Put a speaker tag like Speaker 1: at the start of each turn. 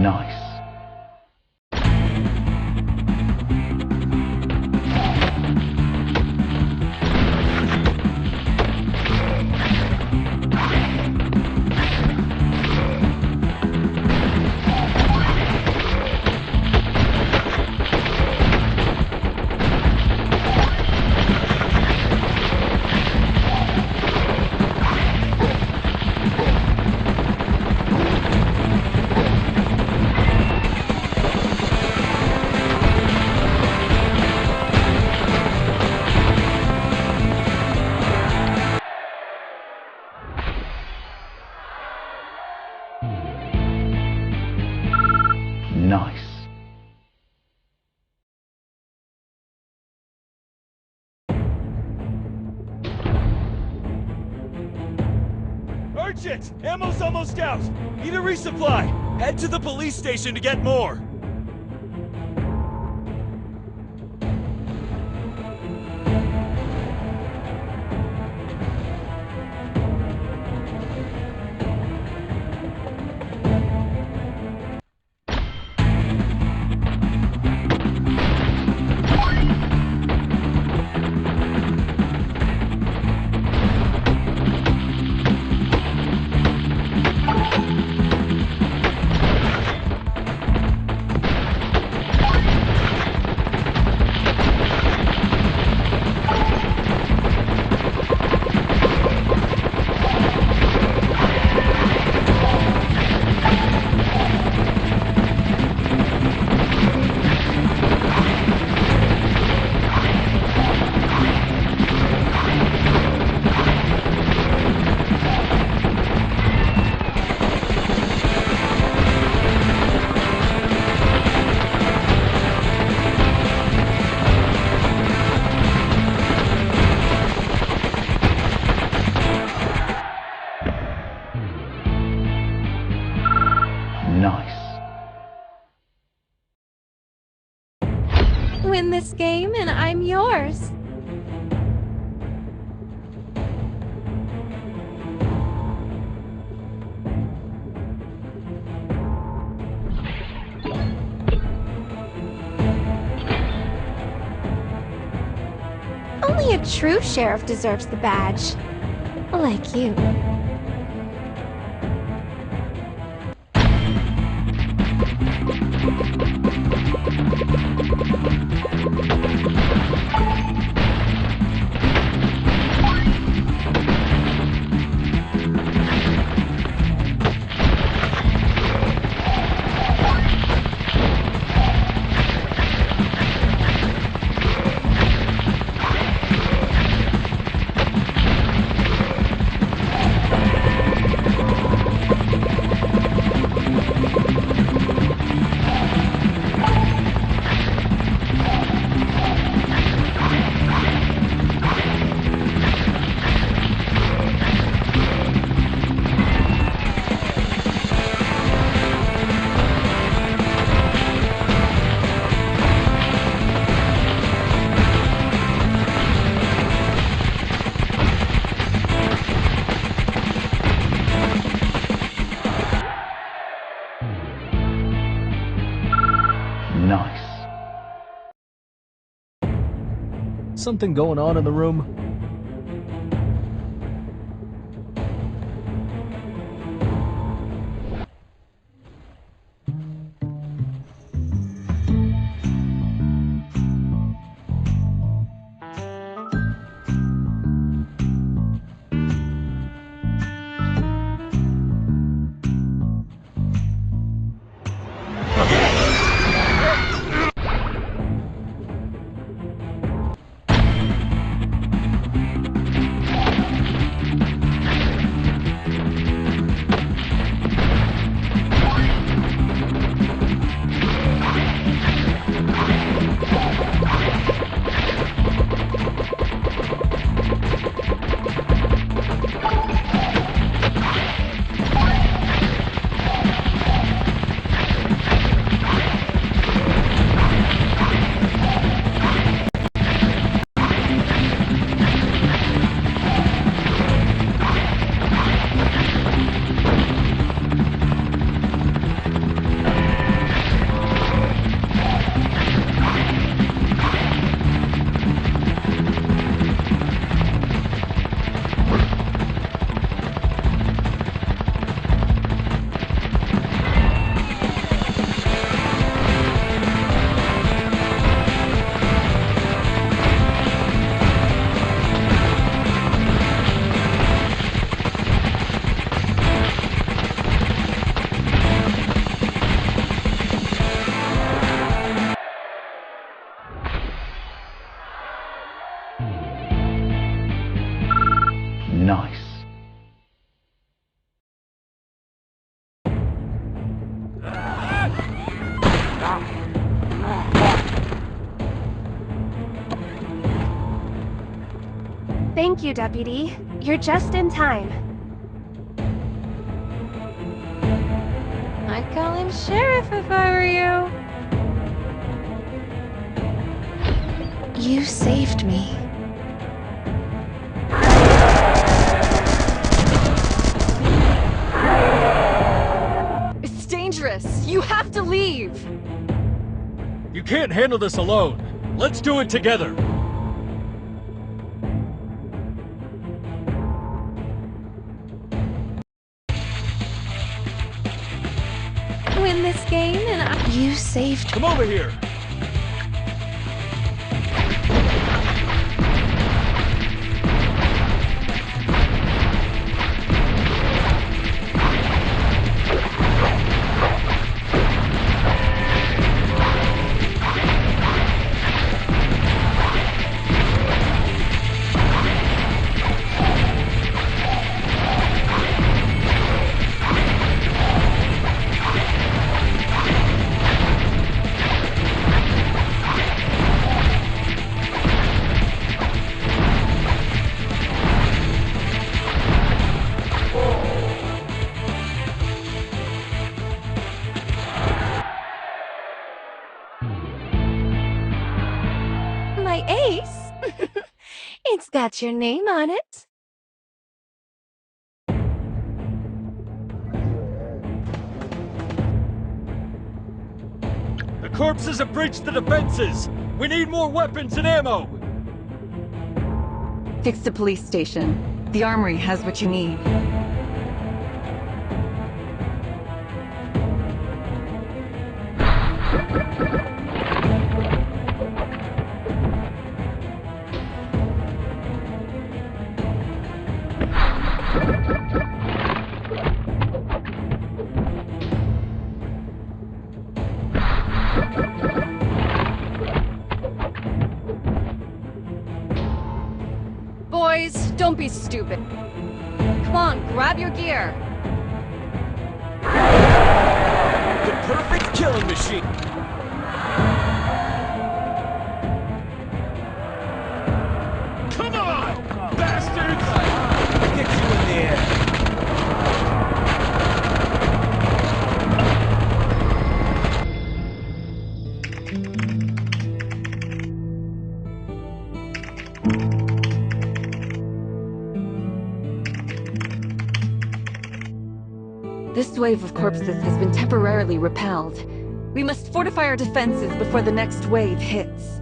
Speaker 1: Nice. Nice.
Speaker 2: Urgent! Ammo's almost out! Need a resupply! Head to the police station to get more!
Speaker 1: Nice.
Speaker 3: Win this game and I'm yours. Only a true sheriff deserves the badge. Like you.
Speaker 1: Nice.
Speaker 4: Something going on in the room?
Speaker 3: Thank you, Deputy. You're just in time. I'd call him Sheriff if I were you. You saved me.
Speaker 5: It's dangerous. You have to leave.
Speaker 4: You can't handle this alone. Let's do it together.
Speaker 3: Win this game and you saved me.
Speaker 2: Come over here.
Speaker 3: My ace? It's got your name on it.
Speaker 2: The corpses have breached the defenses. We need more weapons and ammo.
Speaker 5: Fix the police station. The armory has what you need. Boys, don't be stupid. Come on, grab your gear.
Speaker 2: The perfect killing machine. Come on, bastards! Get you in there.
Speaker 5: This wave of corpses has been temporarily repelled. We must fortify our defenses before the next wave hits.